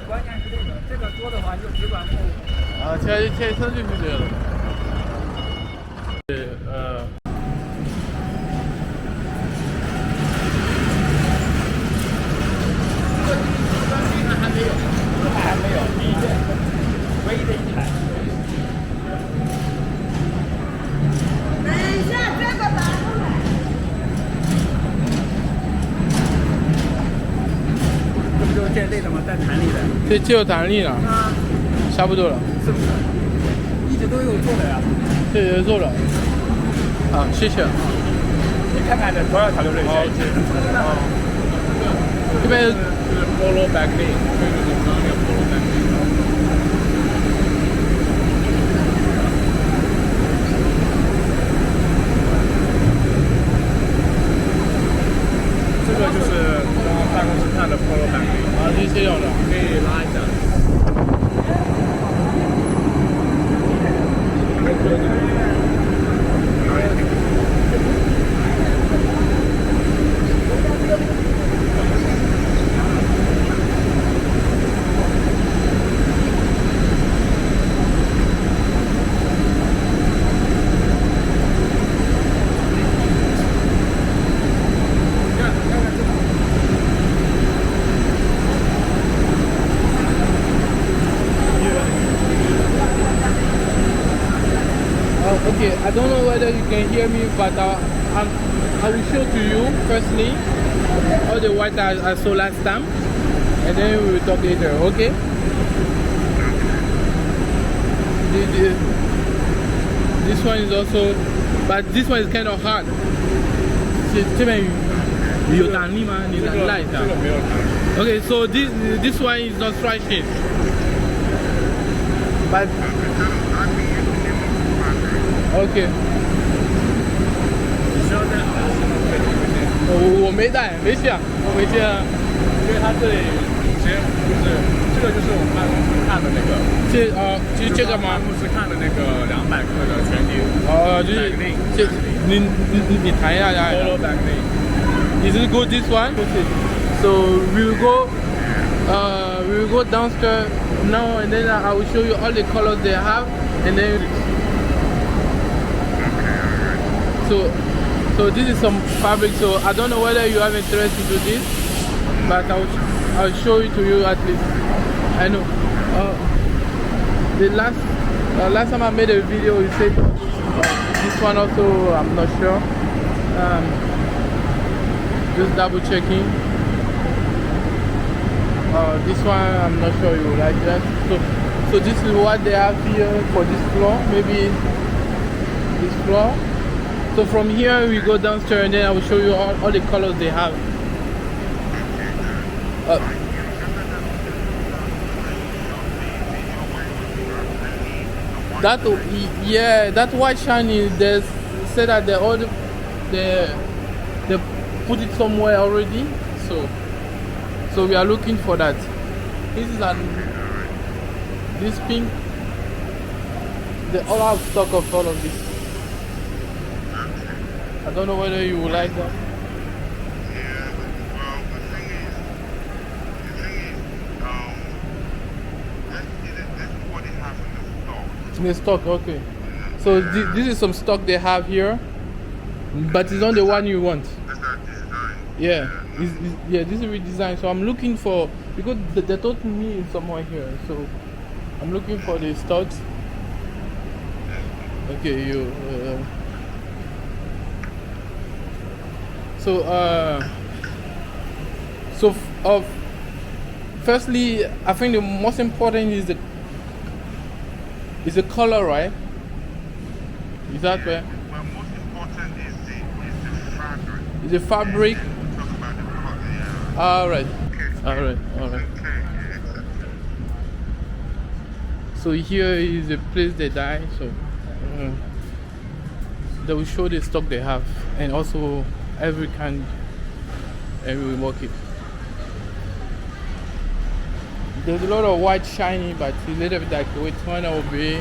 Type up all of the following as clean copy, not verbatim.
关键是这个多的话就只管木。啊，切身就是这样的。还没有，第一件，唯一的一台。等一下，这个拿出来。这不就是这类的吗？带弹力的。这具有弹力了，啊，差不多了。是不是？一直都有做的呀。这也做了。好，谢谢。你看看这多少条流水线？这边是 polo back knee， 这个是刚那个 polo back knee。这个就是刚刚办公室看的 polo back knee， 啊，这样的，可以拉一下。Okay, I don't know whether you can hear me, but I will show to you firstly all the white I saw last time, and then we will talk later. Okay? This one is also, but this one is kind of hard. 这边有弹力吗？你来一下。Okay, so this one is not stretching, but okay. 我没带，没去啊，我没去啊。因为它这里其实就是这个就是我们办公室看的那个，就是这个吗？办公室看的那个200克的全钉。就是这你弹一下呀。Polo back knee. Is it good this one? So we will go downstairs now, and then I will show you all the colors they have, and then. So this is some fabric. So I don't know whether you have interest into this, but I'll show it to you at least. I know. The last time I made a video, you said this one also. I'm not sure. Just double checking. This one I'm not sure you will like that. So this is what they have here for this floor. Maybe this floor. So from here we go downstairs, and then I will show you all the colors they have. That white shiny, they say that they put it somewhere already. So we are looking for that. This pink. They all have stock of all of this. I don't know whether you will like that. Yeah, well, the thing is, that's what they have in the stock. In the stock, okay. So this is some stock they have here, but it's not the one you want. That's not design. Yeah, this is redesigned. So I'm looking for, because they told me it's somewhere here. So I'm looking for the stocks. Okay, firstly, I think the most important is the color, right? Is that where? Well, most important is the fabric. Is the fabric? We'll talk about the color, yeah. All right. Okay. All right. Okay, exactly. So here is the place they dye. So they will show the stock they have, and also every kind, every market. There's a lot of white shiny, but a little bit like which one will be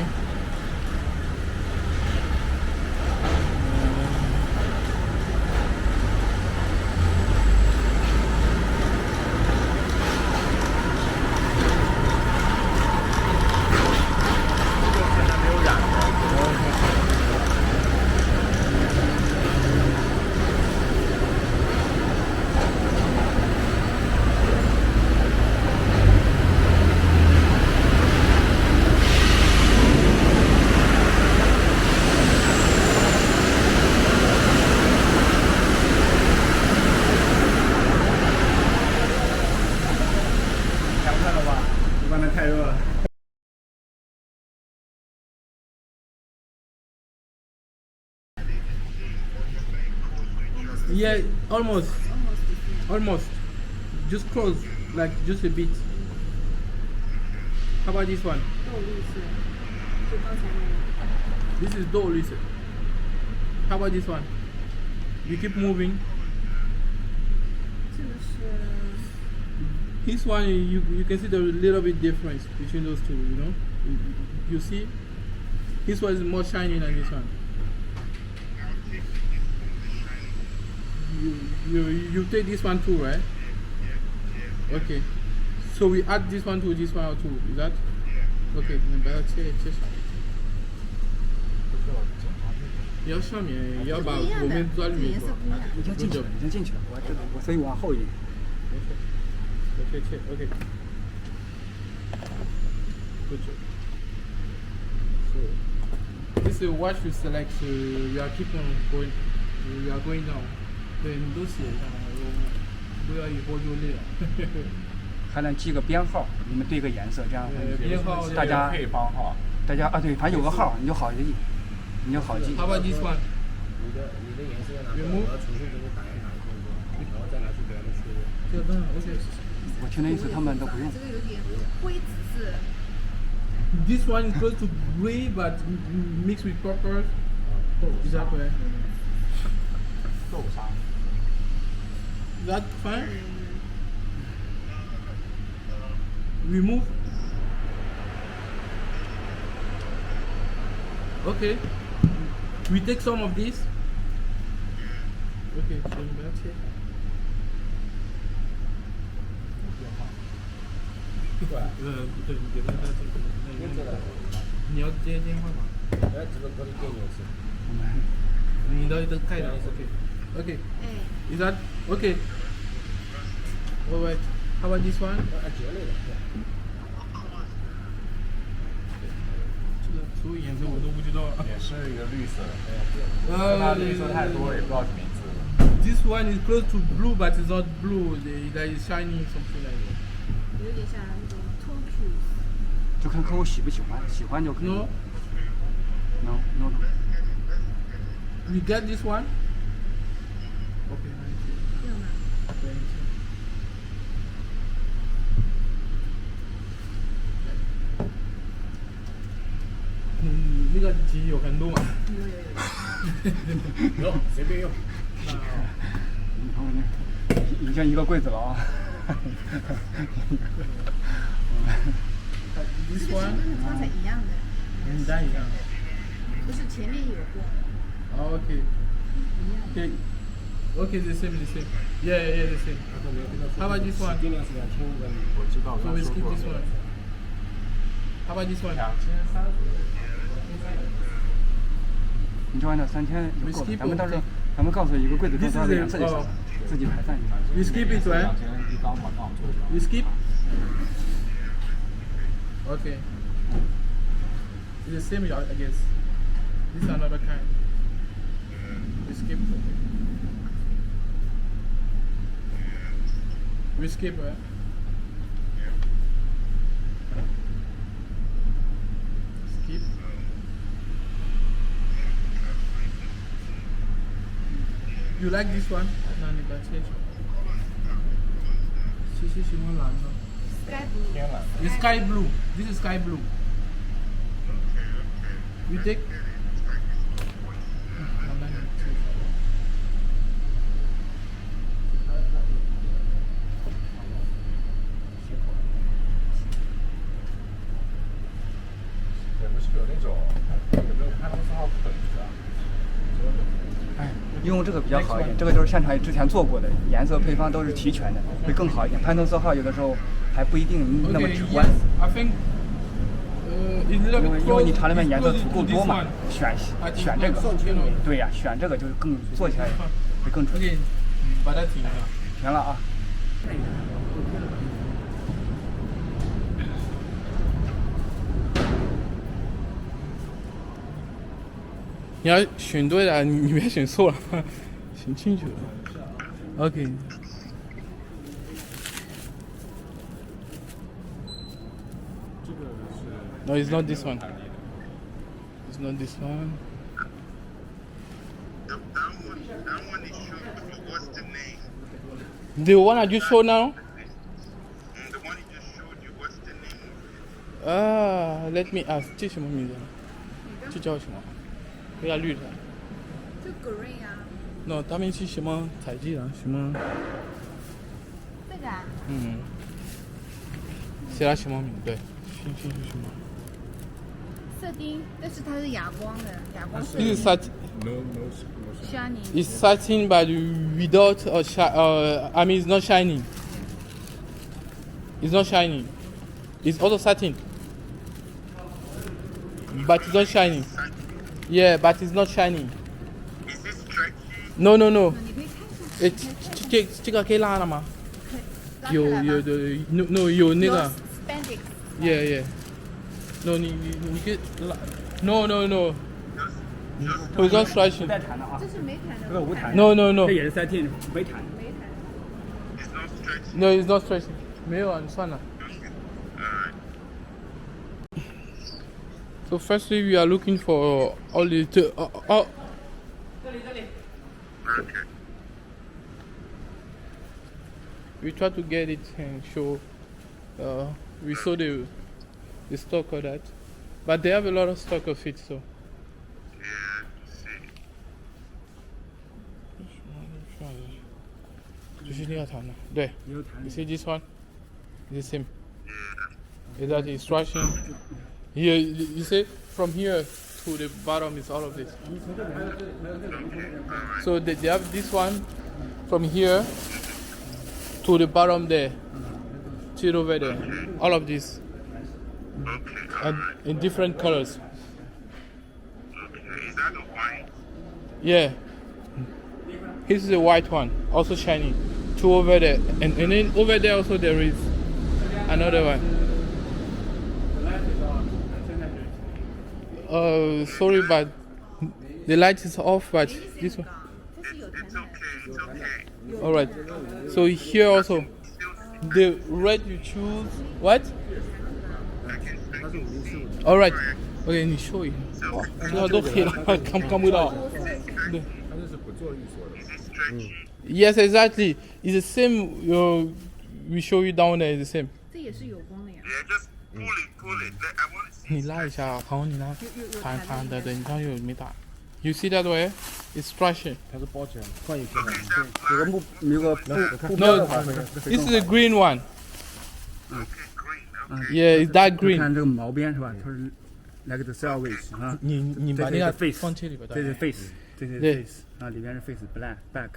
了吧？不然它太热了。Yeah, almost. Almost. Just close, like just a bit. How about this one? 豆绿色，就刚才那个。 This is 豆绿色. How about this one? You keep moving. 这个是 This one, you can see the little bit difference between those two, you know? You see? This one is more shiny than this one. You take this one too, right? Okay. So we add this one to this one too, is that? Okay, 你把它切小。你要上面要把我们抓里面。已经进去了，已经进去了，我知道，我所以往后一点。切 OK. Good job. So this is what you select. We are keep on going. We are going down. 对，你都写上来，不要以后就累了。还能记个编号，你们对个颜色，这样编号大家配方号，大家啊对，反正有个号你就好记，你就好记。How about this one? 你的颜色要拿过来，我要重新给你打印然后再拿去给他们确认。这个当然 OK。我听的意思他们都不用。这个有点灰紫色。This one is close to gray but mixed with purple. Is that correct? 豆沙。Is that fine? Remove. Okay. We take some of this. Okay, so that's it. 对，你给他你要接电话吗？哎，这个可以给你是。你的盖的 OK. Is that okay? Alright. How about this one? 这个所有颜色我都不知道。也是一个绿色的，它绿色太多也不知道名字。This one is close to blue, but it's not blue. That is shiny, something like that. 有点像那种 turquoise。就看客户喜不喜欢，喜欢就可以。No. No. We get this one. Okay. 这个吗？那个机有很多嘛？有，随便用。你看我这已经一个柜子了啊。This 这个 one. 是跟刚才一样的。你单一样。不是前面有过。Okay. Okay, the same. Yeah, the same. How about this one? 定量是2500米。我知道。 So we skip this one. How about this one? 2300。你就按照3000就够了。 skip 咱们到时候咱们告诉一个柜子多 This 少 is 个 the 颜色就行了，自己排散就行。We skip it, right? 一缸嘛，刚好做掉。 We skip. Okay. It's the same, I guess. This is another kind. We skip. We skip, right? Skip. You like this one? 那你把它切去。喜欢蓝的。 Sky blue。天蓝。 It's sky blue. This is sky blue. You take.用这个比较好一点，这个就是现场之前做过的，颜色配方都是齐全的，会更好一点。潘通色号有的时候还不一定那么 Okay, 直观， yes, I think. 因为你厂里面颜色足够多嘛， I 选这个，对呀，选这个就更做起来会更准。 OK，把它停了。停了啊。你要选对了，你别选错了，选清楚了。OK。No, it's not this one. It's not this one. That one is showing you. What's the name? The one I just showed now? The one he just showed you. What's the name? Let me ask. 这什么名字？这叫什么？比较绿的。就 green 啊， No， 他们是什么采集的？什么？这个啊，写了什么名？对，星星是什么？色丁，但是它是哑光的，哑光色 This is 丁 satin.，shining。 It's satin, but without I mean, it's not shiny. It's not shiny. It's also satin, but it's not shiny. Yeah, but it's not shiny. Is this stretchy? No, no, no. 你可以看一下，这个可以拉了吗？拉起来吗no 有那个 spandex， ，yeah. No， 你可以拉 ，no no no. It's not 不 stretching. 带弹的啊这，是没弹的，这个无弹的。 No no no. 这也是3T 没弹。没弹。 It's not stretchy. No, it's not stretching. 没有啊，你算了。So firstly, we are looking for all the Okay. we try to get it and show. We saw the stock of that, but they have a lot of stock of it. So Yeah. See. 就是那个弹的，对。也有弹 You 的。 see this one? It's the same. Yeah. Is that is stretching? Here, you see, from here to the bottom is all of this. So they have this one from here to the bottom there, till over there. All of this, Okay. and in different colors. Okay. Is that the white? Yeah. This is the white one, also shiny. Two over there, and then over there also there is another one. Sorry, but the light is off. But this one. 这是有弹 It's 的， okay. It's okay. All right. So here also, the red you choose. What? All right. Okay, 你 show 一下。这个都黑了，看不到。对。 Is it stretchy? Yes, exactly. It's the same. We show you down there. It's the same. 这也是有光的呀。 Yeah. Just pull it. Pull it. I want to see. 你拉一下，好，你拉，弹的，对，你看有没打？You see that way? It's stretching. 它是包起来，放进去的。有个有个布 No, 的话会 this is the green one. Okay. Green. Okay. Yeah, it's that 看 green. 这个毛边是吧？它是 like the salvage 啊。你把那个 face 放这里边这是的。 face，这是对 face 啊，里边是 face back。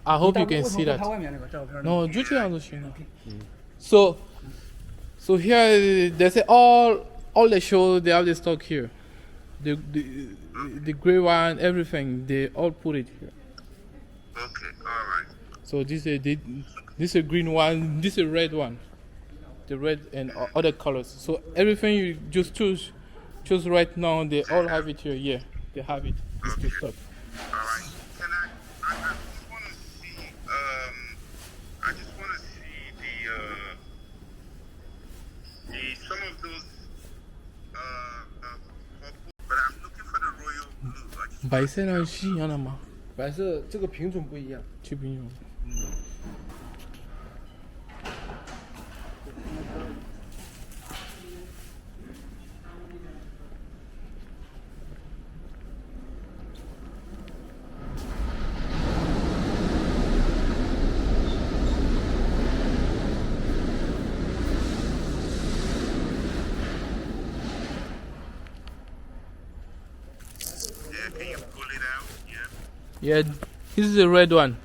I hope you can see 它 that. 外面那个照片。 No, 就这样就行了。So here they say all the shows they have the stock here. The gray one, everything they all put it here. Okay. All right. So this is a green one, this is a red one, the red and other colors. So everything you just choose right now, they all have it here. Yeah, they have it. It's the stock. All right. Can I just want to see. I just want to see some of those. But I'm looking for the royal blue. I just 白色呢是一样的吗？白色这个品种不一样。这边有。Yeah, can you pull it out? Yeah. Yeah, this is the red one.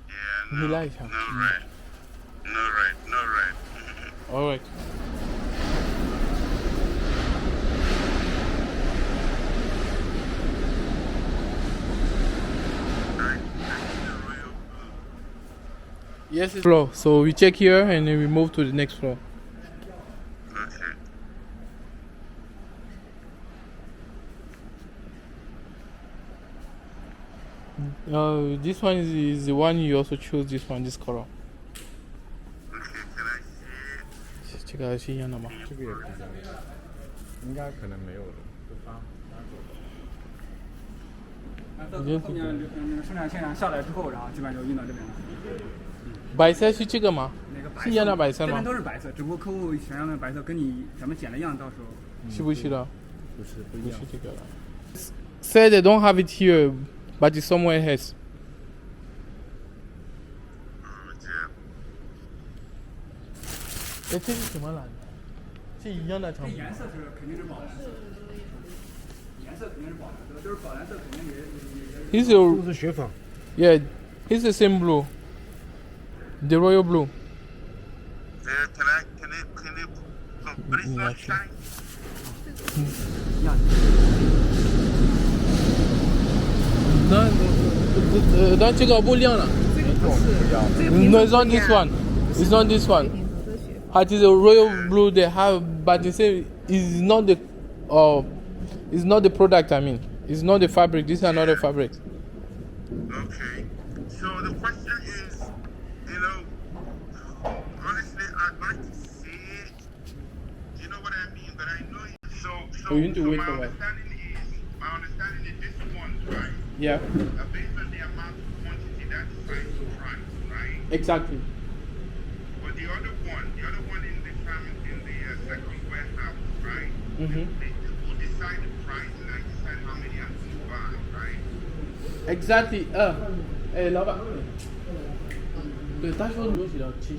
Yeah. You No. like her? No red. No red. No red. All right. I see the royal blue. Yes, it's floor. So we check here and then we move to the next floor. Okay. This one is the one you also choose. This one, this color. Okay. Can I see it? 这个是一样的吗？这个也是这样，应该可能没有了，就发走了。后面生产线下来之后，然后基本上就运到这边了。白色是这个吗？那个白色是一样的白色吗这边？都是白色，只不过客户想要的白色跟你咱们剪的一样，到时候。是不是的？不是不一样不是。这个了。Say they don't have it here, but it's somewhere else. 哎，这是什么蓝的？是一样的长这颜色是肯定是宝蓝色，颜色肯定是宝蓝色，就是宝蓝色肯定也。 He's a 都是雪纺。 yeah, he's the same blue, the royal blue. There, can it, but it's not shiny. 一样。那这个不亮了。这个不是， No, it's not this one. It's not this one. It is a royal blue they have, but you say it's not the, it's not the product. I mean, it's not the fabric. These are not the fabrics. Okay. So the question is, honestly, I'd like to see it. Do you know what I mean? But I know it. So you need to wait my for a while. understanding is this one's right. Yeah, Based on the amount of quantity that's trying to price, right? exactly. But the other one in the second warehouse, right? Mm-hmm. They will decide the price and I decide how many I'm going to buy, right? Exactly. 哎，老板，对，他说东西要70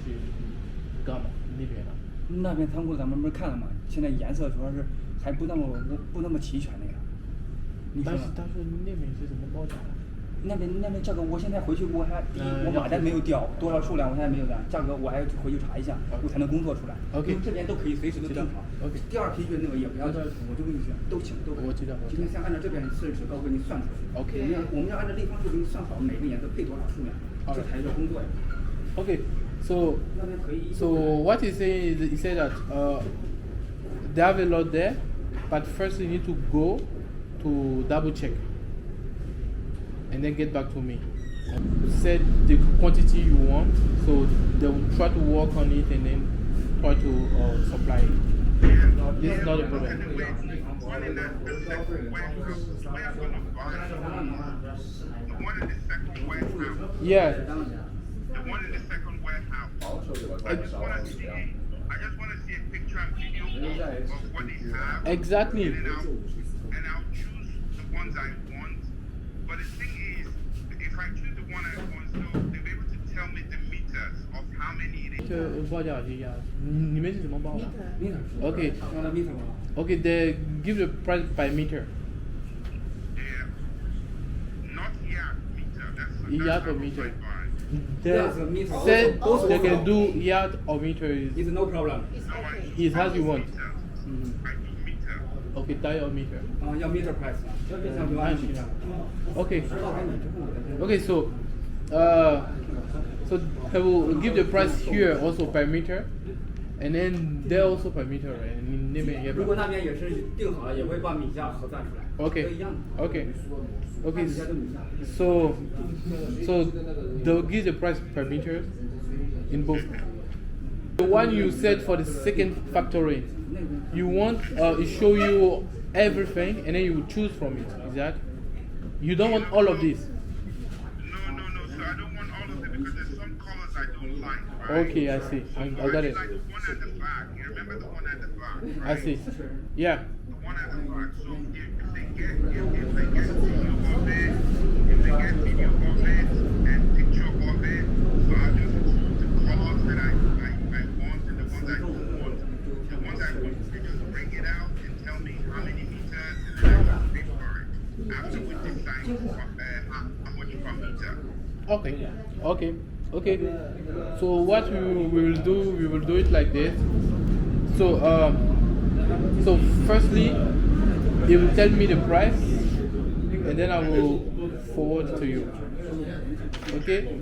杠嘛，那边的。那边仓库咱们不是看了吗？现在颜色主要是还不那么齐全那个。你说呢？但是他说那边是怎么报价的？那边价格，我现在回去我还第一我码单没有调多少数量，我现在没有的价格，我还要回去查一下，我才能工作出来。OK 因为这边都可以随时都定好。OK 第二批就那个也不要，我就跟你说都行都可以。我知道今天先按照这边40尺高给你算出来。OK 我们要按照立方数给你算好每个颜色配多少数量，这才是工作呀。Okay, so 那边可以。so what he say is he said that they have a lot there, but first you need to go to double check and then get back to me. Set the quantity you want, so they will try to work on it and then try to supply it. This is not a problem. One in the second warehouse, where I'm going to buy the one in the second warehouse. Yeah. The one in the second warehouse. I just want to see a picture and video of what they have. Exactly. And I'll choose the ones I want. But the thing is, if I choose the one I want, so they'll be able to tell me the meters of how many it is. 这报价是一样，你们是怎么报的 ？Okay. 让他 meter 吗？ Okay, they give the price by meter. Yeah. Not yard meter. That's Yard how or much meter? I buy. They Yes, meter. said Also they can problem. do yard or meter. It's no problem. It's as you want. Meter. I do meter. Okay, die or meter. 要 meter price 啊，这边上就按你的。 Okay. Okay, so so I will give the price here also per meter, and then there also per meter, right? 那边也如果那边也是定好了，也会把米价核算出来。 Okay. 都一样的。 Okay. Okay. 米价就米价。 So they'll give the price per meter in both. The one you said for the second factory, you want it show you everything and then you choose from it. Is that? You don't want all of this. No. So I don't want all of it because there's some colors I don't like, right? Okay, I see. I got it. Like the one at the back. You remember the one at the back, I right? see. Yeah. The one at the back. So if they get video of it, and picture of it, so I just choose the colors that I want and the ones I don't want. The ones I want, they just bring it out and tell me how many meters, and then I just pay for it. After we decide how much per meter. Okay. So what we will do it like this. So so firstly, he will tell me the price, and then I will forward to you. Okay.